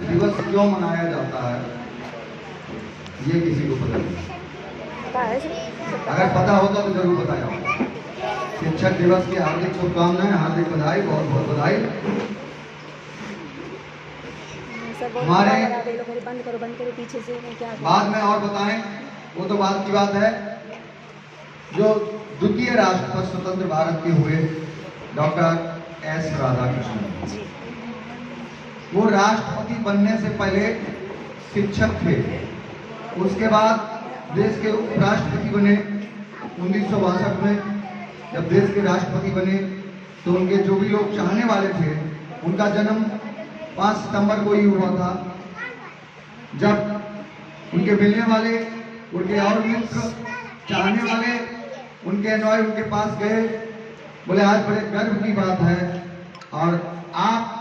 दिवस क्यों मनाया जाता है, ये किसी को पता नहीं। अगर पता होता तो जरूर बताया। शिक्षक दिवस की हार्दिक शुभकामनाएं, हार्दिक बधाई, बहुत बहुत बधाई। हमारे बाद में और बताएं, वो तो बात की बात है। जो द्वितीय राष्ट्रपति स्वतंत्र भारत के हुए डॉक्टर एस राधाकृष्णन, वो राष्ट्रपति बनने से पहले शिक्षक थे। उसके बाद देश के उपराष्ट्रपति बने 1962 में। जब देश के राष्ट्रपति बने तो उनके जो भी लोग चाहने वाले थे, उनका जन्म 5 सितंबर को ही हुआ था। जब उनके मिलने वाले, उनके और मित्र, चाहने वाले, उनके अनुयायी उनके पास गए, बोले आज बड़े गर्व की बात है और आप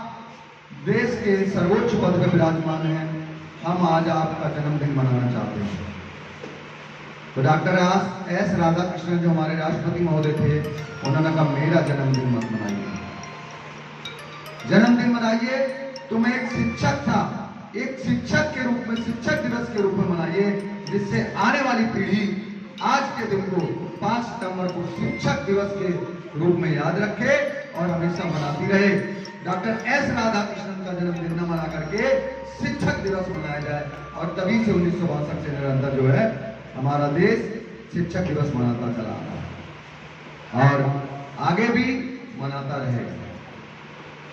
देश के सर्वोच्च पद पर विराजमान हैं, हम आज आपका जन्मदिन मनाना चाहते हैं। तो डॉक्टर एस राधाकृष्णन जो हमारे राष्ट्रपति महोदय थे, उन्होंने कहा मेरा जन्मदिन मत मनाइए, जन्मदिन मनाइए तुम एक शिक्षक था, एक शिक्षक के रूप में, शिक्षक दिवस के रूप में मनाइए, जिससे आने वाली पीढ़ी आज के दिन को 5 सितंबर को शिक्षक दिवस के रूप में याद रखे और हमेशा मनाती रहे। डॉक्टर एस राधाकृष्णन का जन्मदिन न मना करके शिक्षक दिवस मनाया जाए, और तभी से 1962 से निरंतर जो है हमारा देश शिक्षक दिवस मनाता चला आ रहा है और आगे भी मनाता रहेगा।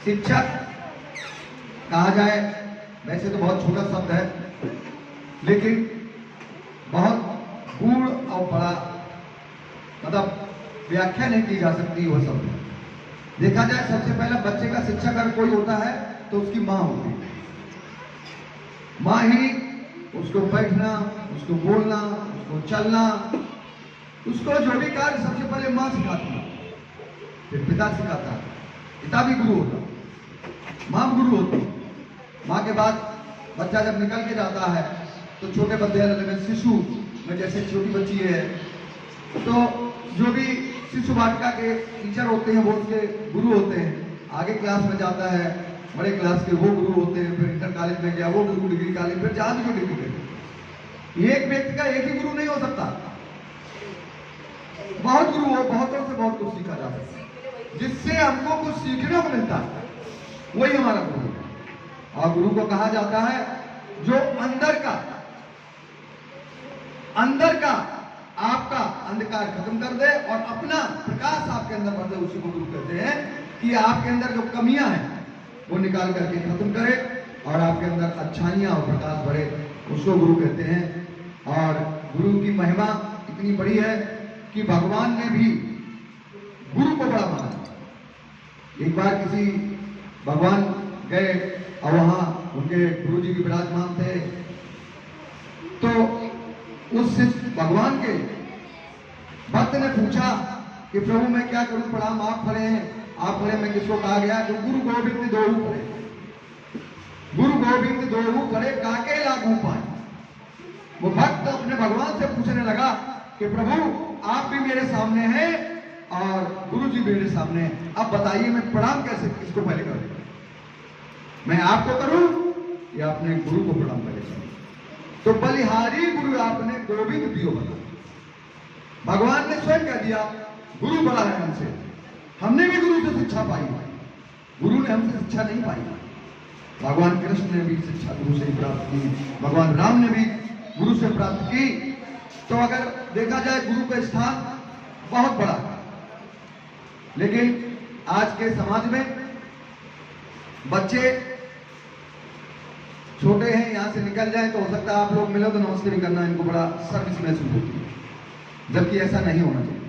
शिक्षक कहा जाए, वैसे तो बहुत छोटा शब्द है, लेकिन बहुत गूढ़ और बड़ा, मतलब व्याख्या नहीं की जा सकती वह शब्द। देखा जाए, सबसे पहले बच्चे का शिक्षक अगर कोई होता है तो उसकी माँ होती है। माँ ही उसको बैठना, उसको बोलना, उसको चलना, उसको जो भी कार्य सबसे पहले माँ सिखाती है, फिर पिता सिखाता है, पिता भी गुरु होता है, माँ गुरु होती है। माँ के बाद बच्चा जब निकल के जाता है तो छोटे विद्यालय में, शिशु में, जैसे छोटी बच्ची है तो जो भी शिशु वाटिका के टीचर होते हैं वो उसके गुरु होते हैं। आगे क्लास में जाता है, बड़े क्लास के वो गुरु होते हैं, फिर इंटर कॉलेज में गया वो गुरु, डिग्री कॉलेज, फिर जहां भी डिग्री करे। एक व्यक्ति का एक ही गुरु नहीं हो सकता, बहुत गुरु हो, बहुतों से बहुत कुछ सीखा जा सकता है, जिससे हमको कुछ सीखने को मिलता है, वही हमारा गुरु है। और गुरु को कहा जाता है जो अंदर का आपका अंधकार खत्म कर दे और अपना प्रकाश आपके अंदर भर दे, उसी को गुरु कहते हैं। कि आपके अंदर जो कमियां हैं वो निकाल करके खत्म करे और आपके अंदर अच्छाइयां और प्रकाश भरे, उसको गुरु कहते हैं। और गुरु की महिमा इतनी बड़ी है कि भगवान ने भी गुरु को बड़ा माना। एक बार किसी भगवान गए और वहां उनके गुरु जी भी विराजमान थे, तो उस भगवान के भक्त ने पूछा कि प्रभु मैं क्या करूं, प्रणाम आप खड़े हैं, आप खड़े, मैं किसको कहा गया जो गुरु गोविंद दोहु खड़े, गुरु गोविंद दोहु खड़े काके लागू पाए। वो भक्त अपने भगवान से पूछने लगा कि प्रभु आप भी मेरे सामने हैं और गुरु जी मेरे सामने हैं, अब बताइए मैं प्रणाम कैसे, किसको पहले करूं, मैं आपको करूं या अपने गुरु को प्रणाम पहले करूं। तो बलिहारी गुरु आपने गोविंद दियो बना। भगवान ने स्वयं कह दिया गुरु बड़ा है हमसे, हमने भी गुरु से शिक्षा पाई, गुरु ने हमसे शिक्षा नहीं पाई। भगवान कृष्ण ने भी शिक्षा गुरु से प्राप्त की, भगवान राम ने भी गुरु से प्राप्त की। तो अगर देखा जाए गुरु का स्थान बहुत बड़ा है, लेकिन आज के समाज में बच्चे छोटे हैं, यहां से निकल जाए तो हो सकता है आप लोग मिलो तो नमस्ते भी करना इनको बड़ा सर्विस महसूस होती है, जबकि ऐसा नहीं होना चाहिए।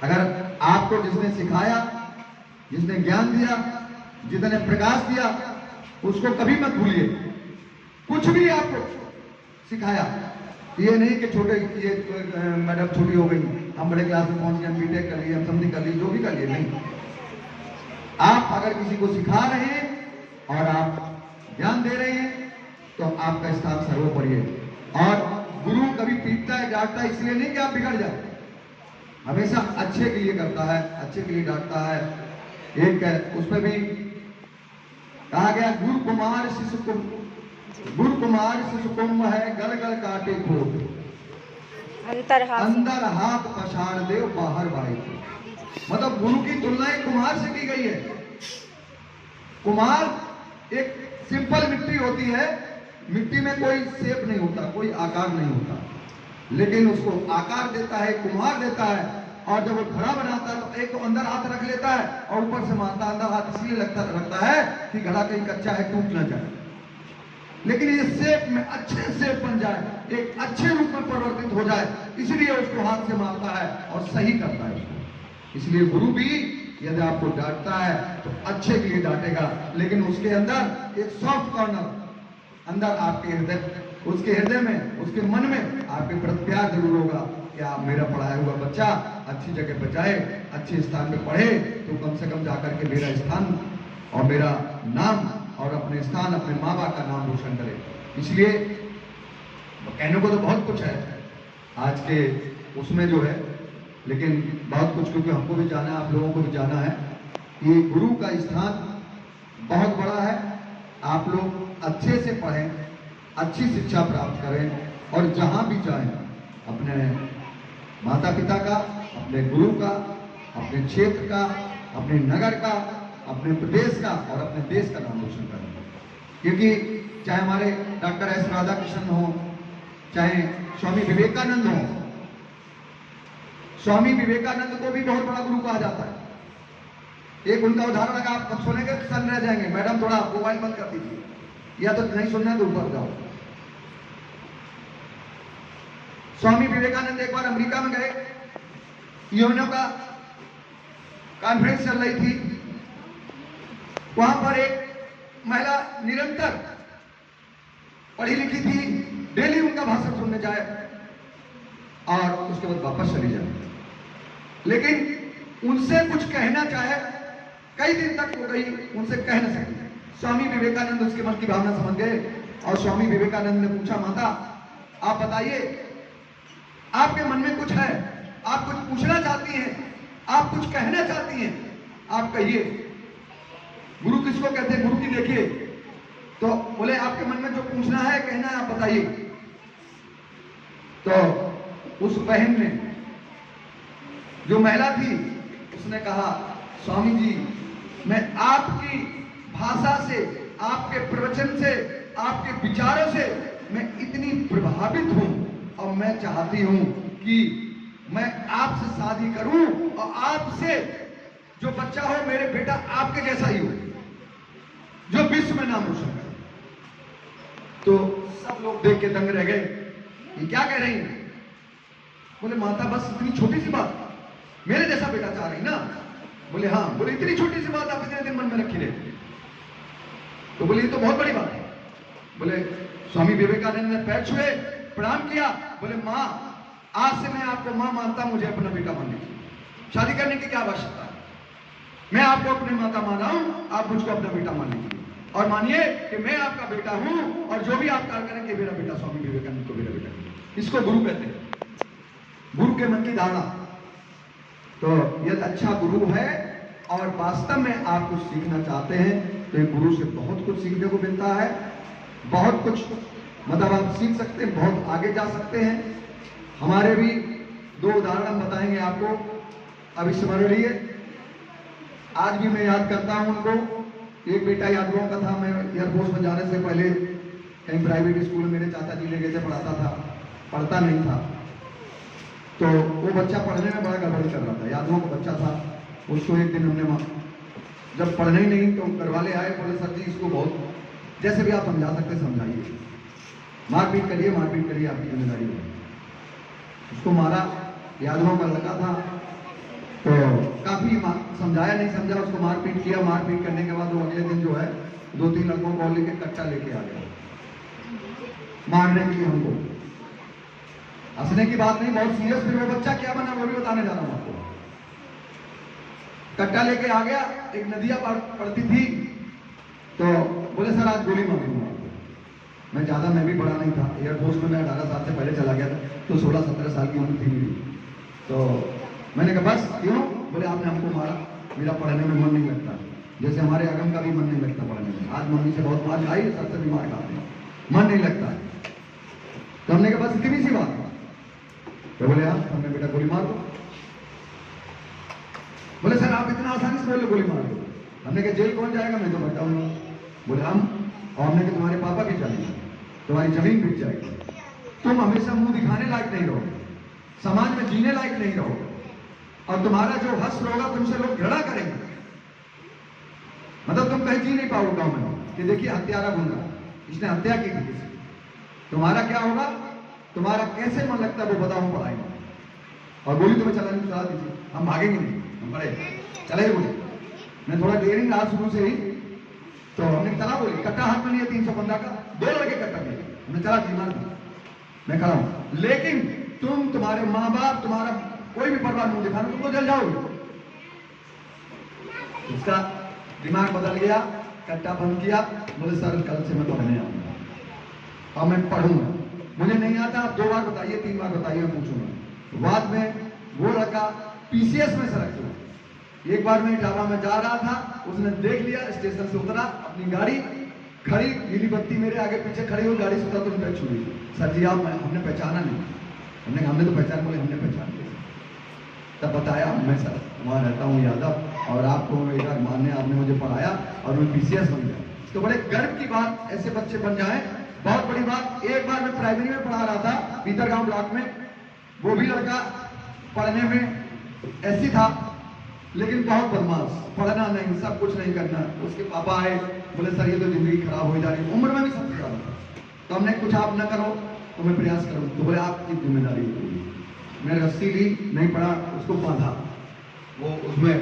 अगर आपको जिसने सिखाया, जिसने ज्ञान दिया, जिसने प्रकाश दिया, उसको कभी मत भूलिए। कुछ भी आपको सिखाया, ये नहीं कि छोटे, ये मैडम छोटी हो गई, हम बड़े क्लास में पहुंच गए, हम बीटेक कर लिए, हम समझी कर ली, जो भी कर लिए, नहीं। आप अगर किसी को सिखा रहे हैं और आप ज्ञान दे रहे हैं तो आपका स्थान सर्वोपरि है। और गुरु कभी पीटता है, डांटता है इसलिए नहीं कि आप बिगड़ जाए, हमेशा अच्छे के लिए करता है, अच्छे के लिए डांटता है। एक उसमें भी कहा गया गुरु कुमार शिशु कुंभ है, गल गल काटे खोट, अंदर हाथ पछाड़ दे बाहर बाई। मतलब गुरु की तुलना एक कुम्हार से की गई है। कुम्हार एक सिंपल मिट्टी होती है, मिट्टी में कोई शेप नहीं होता, कोई आकार नहीं होता, लेकिन उसको आकार देता है कुम्हार देता है। और जब वो घड़ा बनाता है तो एक तो अंदर हाथ रख लेता है और ऊपर से मारता, अंदर हाथ इसलिए रखता है कि घड़ा कहीं कच्चा है, टूट ना जाए, लेकिन ये शेप में अच्छे शेप बन जाए, एक अच्छे रूप में परिवर्तित हो जाए, इसलिए उसको हाथ से मारता है और सही करता है उसको। इसलिए गुरु भी यदि आपको डांटता है तो अच्छे के लिए डांटेगा, लेकिन उसके अंदर एक सॉफ्ट कॉर्नर, अंदर आपके हृदय, उसके हृदय में, उसके मन में आपके प्रति प्यार जरूर होगा कि आप मेरा पढ़ाया हुआ बच्चा अच्छी जगह पर जाए, अच्छे स्थान पे पढ़े, तो कम से कम जाकर के मेरा स्थान और मेरा नाम और अपने स्थान, अपने माँ बाप का नाम रोशन करे। इसलिए कहने को तो बहुत कुछ है आज के उसमें जो है, लेकिन बहुत कुछ क्योंकि हमको भी जाना है, आप लोगों को भी जाना है। ये गुरु का स्थान बहुत बड़ा है। आप लोग अच्छे से पढ़ें, अच्छी शिक्षा प्राप्त करें और जहाँ भी जाएं अपने माता पिता का, अपने गुरु का, अपने क्षेत्र का, अपने नगर का, अपने प्रदेश का और अपने देश का नाम रोशन करें। क्योंकि चाहे हमारे डॉक्टर एस राधाकृष्णन हो, चाहे स्वामी विवेकानंद हो, स्वामी विवेकानंद को भी बहुत बड़ा गुरु कहा जाता है। एक उनका उदाहरण अगर आप सुनेंगे तो सन रह जाएंगे, मैडम थोड़ा मोबाइल बंद कर दीजिए, या तो नहीं सुनना है तो ऊपर जाओ। स्वामी विवेकानंद एक बार अमेरिका में गए, यूएनओ का कॉन्फ्रेंस चल रही थी, वहां पर एक महिला निरंतर पढ़ी लिखी थी, डेली उनका भाषण सुनने जाए और उसके बाद वापस चली जाए, लेकिन उनसे कुछ कहना चाहे, कई दिन तक हो गई, उनसे कह न सकी। स्वामी विवेकानंद उसके मन की भावना समझ गए और स्वामी विवेकानंद ने पूछा, माता आप बताइए, आपके मन में कुछ है, आप कुछ पूछना चाहती हैं, आप कुछ कहना चाहती हैं, आप कहिए। गुरु किसको कहते हैं? गुरु की देखिए तो बोले आपके मन में जो पूछना है, कहना है, आप बताइए। तो उस बहन ने, जो महिला थी, उसने कहा, स्वामी जी मैं आपकी भाषा से, आपके प्रवचन से, आपके विचारों से मैं इतनी प्रभावित हूं और मैं चाहती हूं कि मैं आपसे शादी करूं और आपसे जो बच्चा हो, मेरे बेटा आपके जैसा ही हो, जो विश्व में नाम रोशन करे। तो सब लोग देख के दंग रह गए, ये क्या कह रही हैं? बोले माता बस इतनी छोटी सी बात, मेरे जैसा बेटा चाह रही ना? बोले हाँ। बोले इतनी छोटी सी बात आप इतने दिन मन में रखी रहे? तो बोले ये तो बहुत बड़ी बात है। बोले स्वामी विवेकानंद ने पैर छुए, प्रणाम किया, बोले माँ आज से मैं आपको माँ मानता, मुझे अपना बेटा मान लीजिए, शादी करने की क्या आवश्यकता है, मैं आपको अपनी माता मान रहा हूं, आप मुझको अपना बेटा मान लीजिए और मानिए कि मैं आपका बेटा हूं और जो भी आप कार्य करेंगे मेरा बेटा, स्वामी विवेकानंद को मेरा बेटा। इसको गुरु कहते हैं, गुरु के मन की धारणा। तो यह अच्छा गुरु है और वास्तव में आप कुछ सीखना चाहते हैं तो एक गुरु से बहुत कुछ सीखने को मिलता है, बहुत कुछ मतलब आप सीख सकते हैं, बहुत आगे जा सकते हैं। हमारे भी दो उदाहरण बताएंगे आपको, अभी स्मरण रहिए। आज भी मैं याद करता हूं उनको। एक बेटा यादवों का था, मैं एयरफोर्स में जाने से पहले कहीं प्राइवेट स्कूल में मेरे चाचा जी ले गए थे, पढ़ाता था, पढ़ता नहीं था, तो वो बच्चा पढ़ने में बड़ा गड़बड़ी कर रहा था, यादवों का बच्चा था। उसको एक दिन हमने जब पढ़ने ही नहीं तो घर वाले आए, बोले सर जी इसको बहुत जैसे भी आप समझा सकते समझाइए, मारपीट करिए, मारपीट करिए, आपकी जिम्मेदारी है। उसको मारा, यादवों का लड़का था, तो काफी समझाया, नहीं समझा, उसको मारपीट किया। मारपीट करने के बाद वो अगले दिन जो है 2-3 लड़कों को लेके कट्टा लेके आ गया मारने के लिए हमको। हंसने की बात नहीं, बहुत सीरियस। फिर वो बच्चा क्या बना वो भी बताने जा रहा हूं आपको। कट्टा लेके आ गया, एक नदिया पड़ती थी, तो बोले सर आज गोली मारूंगा। मैं ज्यादा, मैं भी बड़ा नहीं था, एयरफोर्स में मैं 18 साल से पहले चला गया था, तो 16-17 साल की उम्र थी मेरी। तो मैंने कहा बस क्यों? बोले आपने हमको मारा, मेरा पढ़ने में मन नहीं लगता। जैसे हमारे अगम का भी मन नहीं लगता पढ़ने में। आज मम्मी से बहुत मार खाई, सबसे भी मार खाते हैं, मन नहीं लगता है। तो हमने कहा बस इतनी सी बात। तो बोले हाँ, हमने बेटा गोली मार दो। बोले सर आप इतना आसानी से बोले गोली मार दो। हमने कहा जेल कौन जाएगा, मैं तो बताऊंगा। बोले हम, और हमने कहा तुम्हारे पापा भी चलेंगे, तुम्हारी जमीन बिक जाएगी, तुम हमेशा मुंह दिखाने लायक नहीं रहोगे, समाज में जीने लायक नहीं रहोगे, और तुम्हारा जो हश्र होगा तुमसे लोग घृणा करेंगे। मतलब तुम कहीं जी नहीं पाओगे गांव में कि देखिए हत्यारा गुंडा, इसने हत्या की थी किसी। तुम्हारा क्या होगा, तुम्हारा कैसे मन लगता है वो बताओ, हम पढ़ाएंगे। और गोली तुम्हें चला दीजिए, हम भागेंगे नहीं, हम पढ़े चले बोले। मैं थोड़ा डेयरिंग रहा शुरू से ही, तो हमने चला बोली, कट्टा हाथ में लिया 315 का, 2 लड़के कट्टा लिए, हमने चला जी मार दी, मैं खड़ा हूं। लेकिन तुम, तुम्हारे माँ बाप, तुम्हारा कोई भी परिवार मुंह दिखाना, तुमको जल जाओगे। उसका दिमाग बदल गया, कट्टा बंद किया, बोले सर कल से मैं पढ़ने आऊंगा और मैं पढ़ूंगा। मुझे नहीं आता, आप 2 बार बताइए, 3 बार बताइए, पूछूंगा। बाद में वो लड़का पीसीएस में सेलेक्ट हुआ। एक बार मैं ढाबा में जा रहा था, उसने देख लिया, स्टेशन से उतरा, अपनी गाड़ी खड़ी, नीली बत्ती मेरे आगे पीछे खड़ी हुई, गाड़ी से उतरा तो उनका छुड़ी। सर जी आप, हमने पहचाना नहीं। हमने तो पहचान, बोले हमने पहचान लिया। तब बताया मैं सर वहाँ रहता हूँ यादव, और आपको मेरा मानने आपने मुझे पढ़ाया और मैं पीसीएस बन गया। तो बड़े गर्व की बात, ऐसे बच्चे बन जाए, बहुत बड़ी बात। एक बार मैं प्राइमरी में पढ़ा रहा था भीतरगांव ब्लॉक में, वो भी लड़का पढ़ने में ऐसी था, लेकिन बहुत बदमाश, पढ़ना नहीं, सब कुछ नहीं करना। उसके पापा आए, बोले सर ये तो जिंदगी खराब हो जा रही है, उम्र में भी सबसे ज्यादा। तो हमने कुछ आप न करो तो मैं प्रयास करूँ। तो बोले आपकी जिम्मेदारी होगी। मैंने रस्सी ली, नहीं पड़ा, उसको बांधा वो उसमें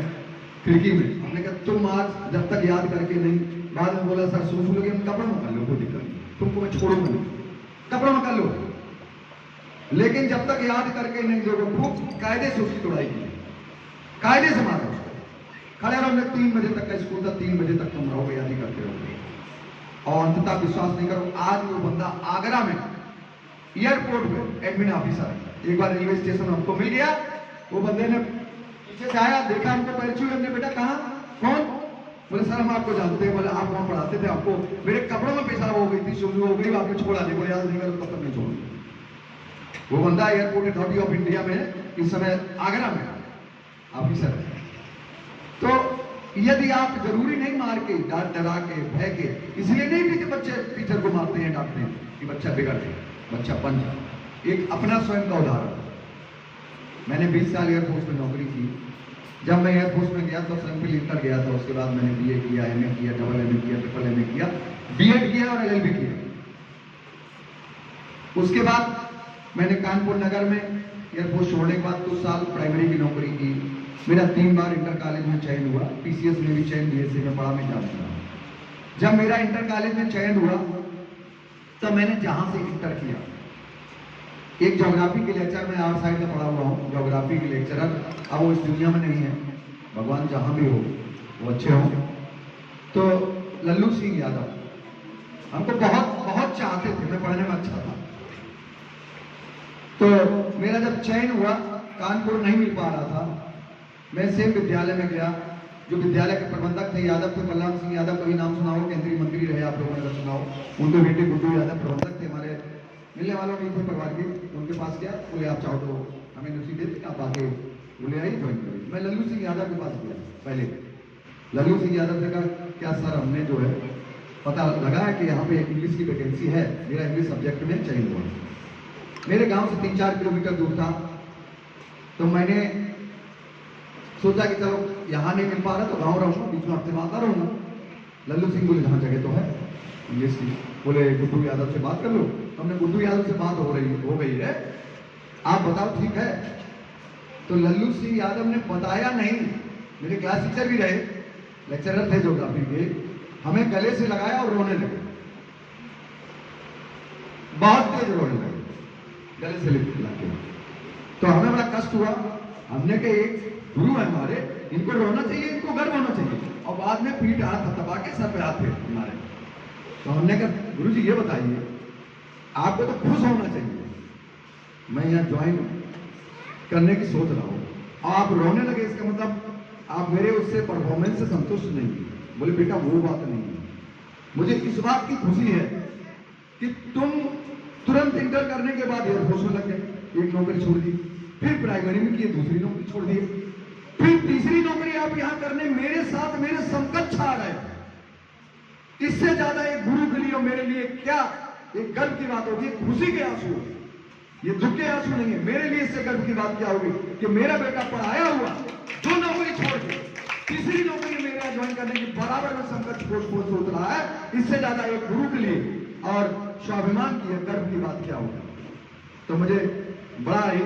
खिड़की में। हमने कहा तुम आज जब तक याद करके नहीं, बाद में बोला सर सुन लोगे, हम कपड़ों में कर लो, कोई दिक्कत नहीं, तुमको मैं छोड़ूंगा नहीं, कपड़ों में कर लो, लेकिन जब तक याद करके नहीं दोगे। खूब कायदे से उसकी तोड़ाई की, कायदे से मारा उसको। खड़े रहो, 3 बजे तक का स्कूल था, 3 बजे तक तुम रहोगे, याद ही करते रहोगे। और अंततः विश्वास नहीं करो, आज वो बंदा आगरा में एयरपोर्ट में एडमिन ऑफिसर है। एक बार रेलवे स्टेशन में हमको मिल गया, वो बंदे ने पीछे से आया, देखा हमको, पैर छुए, हमने बेटा कहाँ, कौन? बोले सर हम आपको जानते हैं। बोले आप वहाँ पढ़ाते थे, आपको मेरे कपड़ों में पेशाब हो गई थी, शुरू हो गई, आपने छोड़ा नहीं। बोले याद नहीं करो, तब तक नहीं छोड़ूंगा। वो बंदा एयरपोर्ट अथॉरिटी ऑफ इंडिया में इस समय आगरा में ऑफिसर है। तो यदि आप जरूरी नहीं मार के, डरा के, भय के, इसलिए नहीं भी कि बच्चे टीचर को मारते हैं, डांटते हैं कि बच्चा बिगड़ जाए, बच्चा बन जाए। एक अपना स्वयं का उदाहरण, मैंने 20 साल एयरफोर्स में नौकरी की। जब मैं एयरफोर्स में गया तो सिंपल इंटर गया था, उसके बाद मैंने बीए किया, एमए किया, डबल एमए किया, ट्रिपल एमए किया, बीएड किया और एलएलबी किया। उसके बाद मैंने कानपुर नगर में एयरफोर्स छोड़ने के बाद कुछ साल प्राइमरी की नौकरी की। मेरा 3 बार इंटर कॉलेज में चयन हुआ, पीसीएस में भी चयन, बीएससी में पढ़ा, मैं जान रहा। जब मेरा इंटर कॉलेज में चयन हुआ तब मैंने जहां से इंटर किया, एक ज्योग्राफी के लेक्चर में 8 साइड में पढ़ा हुआ हूँ, ज्योग्राफी के लेक्चरर, अब वो इस दुनिया में नहीं है, भगवान जहां भी हो वो अच्छे हो। तो लल्लू सिंह यादव हमको बहुत बहुत चाहते थे, मैं पढ़ने में अच्छा था। तो मेरा जब चयन हुआ, कानपुर नहीं मिल पा रहा था, मैं सेम विद्यालय में गया। जो विद्यालय के प्रबंधक थे यादव थे, बलराम सिंह यादव, कभी नाम सुना हो, केंद्रीय मंत्री रहे आप लोगों ने सुना हो, उनके बेटे गुड्डू यादव प्रबंधक थे, हमारे मिलने वालों में थे परिवार के। उनके पास गया, बोले आप चाहो तो हमें नौकरी दे दें, आप आके बोले आइए ज्वाइन करिए। मैं लल्लू सिंह यादव के पास गया पहले। लल्लू सिंह यादव ने कहा क्या सर, हमने जो है पता लगा है कि यहाँ पे इंग्लिश की वैकेंसी है, मेरा इंग्लिश सब्जेक्ट में चयन हुआ। मेरे गांव से 3-4 किलोमीटर दूर था, तो मैंने सोचा कि चलो यहाँ नहीं मिल पा रहा तो गाँव रहूँगा, बीच में आपसे बात रहूँगा। लल्लू सिंह बोले जहाँ जगह तो है इंग्लिश की, बोले गुड्डू यादव से बात कर लो। हमने गुड्डू यादव से बात हो गई है, आप बताओ ठीक है। तो लल्लू सिंह यादव ने बताया नहीं, मेरे क्लास टीचर भी रहे, लेक्चरर थे ज्योग्राफी के, हमें गले से लगाया और रोने लगे, बहुत तेज रोने लगे गले से लगे। तो हमें बड़ा कष्ट हुआ। हमने कहा एक गुरु है हमारे, इनको रोना चाहिए, इनको गर्व होना चाहिए, और बाद में पीठ हाथ दबा के सर पे हाथ फेर हमारे। तो हमने कहा गुरु जी ये बताइए, आपको तो खुश होना चाहिए, मैं यहाँ ज्वाइन करने की सोच रहा हूँ, आप रोने लगे, इसका मतलब आप मेरे उससे परफॉर्मेंस से संतुष्ट नहीं। बोले बेटा वो बात नहीं है, मुझे इस बात की खुशी है कि तुम तुरंत इंटर करने के बाद एयरफोर्स में लग गए, एक नौकरी छोड़ दी, फिर प्राइमरी में किए, दूसरी नौकरी छोड़ दी, फिर तीसरी नौकरी आप यहां करने मेरे साथ मेरे समकक्ष आ गए। इससे ज्यादा एक गुरु के लिए और मेरे लिए क्या एक गर्व की बात होगी, खुशी के आंसू, ये दुख के आंसू नहीं है। मेरे लिए इससे गर्व की बात क्या होगी कि मेरा बेटा पढ़ाया हुआ दो नौकरी छोड़ के तीसरी नौकरी मेरे ज्वाइन करने की बराबर में समकक्ष पोस्ट सोच रहा है। इससे ज्यादा एक गुरु के लिए और स्वाभिमान की गर्व की बात क्या होगी। तो मुझे बड़ा ही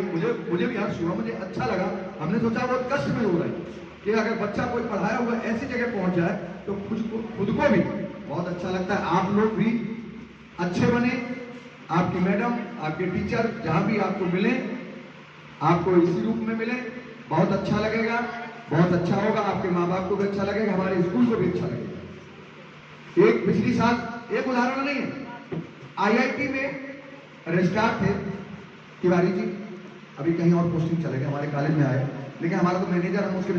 मुझे भी हर्ष हुआ, मुझे अच्छा लगा। हमने सोचा बहुत कष्ट में हो रहा है कि अगर बच्चा कोई पढ़ाया हुआ ऐसी जगह पहुंच जाए तो खुद को भी बहुत अच्छा लगता है। आप लोग भी अच्छे बने, आपकी मैडम आपके टीचर जहां भी आपको मिले आपको इसी रूप में मिले, बहुत अच्छा लगेगा, बहुत अच्छा होगा। आपके माँ बाप को भी अच्छा लगेगा, हमारे स्कूल को भी अच्छा लगेगा। एक पिछली साल एक उदाहरण नहीं है, IIT में रजिस्ट्रार थे तिवारी जी, अभी कहीं और पोस्टिंग चले गए, हमारे कॉलेज में आए, लेकिन हमारा तो मैनेजर हम उसके